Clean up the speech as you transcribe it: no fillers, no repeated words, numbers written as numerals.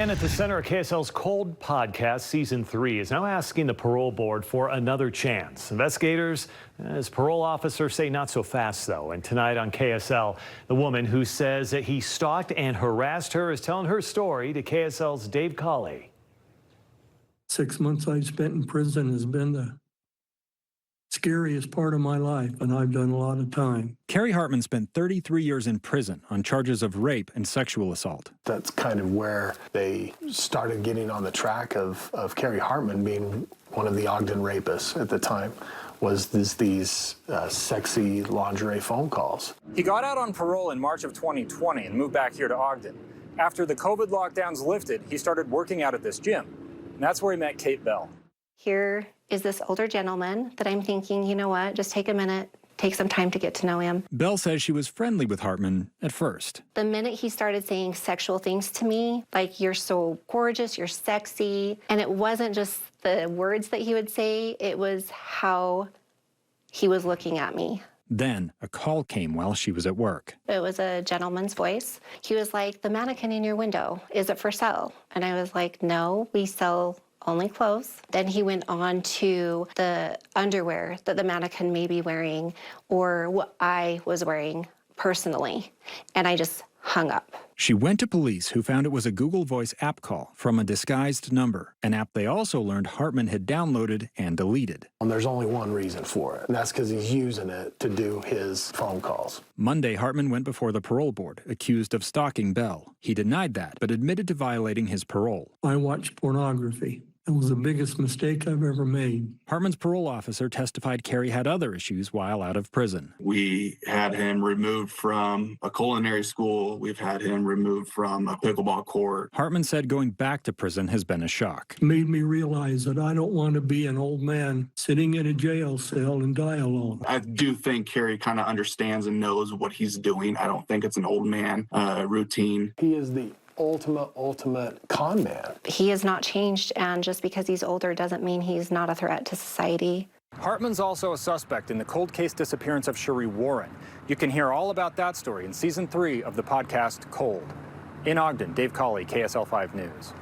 And at the center of KSL's Cold podcast, Season 3 is now asking the parole board for another chance. Investigators, as parole officers, say not so fast, though. And tonight on KSL, the woman who says that he stalked and harassed her is telling her story to KSL's Dave Colley. 6 months I've spent in prison has been the scariest part of my life, and I've done a lot of time. Carrie Hartman spent 33 years in prison on charges of rape and sexual assault. That's kind of where they started getting on the track of Carrie Hartman being one of the Ogden rapists at the time, was these sexy lingerie phone calls. He got out on parole in March of 2020 and moved back here to Ogden. After the COVID lockdowns lifted, he started working out at this gym. And that's where he met Kate Bell. Here is this older gentleman that I'm thinking, you know what, just take a minute, take some time to get to know him. Bell says she was friendly with Hartman at first. The minute he started saying sexual things to me, like, you're so gorgeous, you're sexy, and it wasn't just the words that he would say, it was how he was looking at me. Then a call came while she was at work. It was a gentleman's voice. He was like, the mannequin in your window, is it for sale? And I was like, no, we sell only clothes. Then he went on to the underwear that the mannequin may be wearing or what I was wearing personally. And I just hung up. She went to police, who found it was a Google Voice app call from a disguised number, an app they also learned Hartman had downloaded and deleted. And there's only one reason for it, and that's because he's using it to do his phone calls. Monday, Hartman went before the parole board, accused of stalking Bell. He denied that, but admitted to violating his parole. I watched pornography. It was the biggest mistake I've ever made. Hartman's parole officer testified Carrie had other issues while out of prison. We had him removed from a culinary school. We've had him removed from a pickleball court. Hartman said going back to prison has been a shock. It made me realize that I don't want to be an old man sitting in a jail cell and die alone. I do think Carrie kind of understands and knows what he's doing. I don't think it's an old man routine. He is the ultimate con man. He has not changed, and just because he's older doesn't mean he's not a threat to society. Hartman's also a suspect in the cold case disappearance of Cherie Warren. You can hear all about that story in Season 3 of the podcast Cold. In Ogden, Dave Colley, KSL 5 News.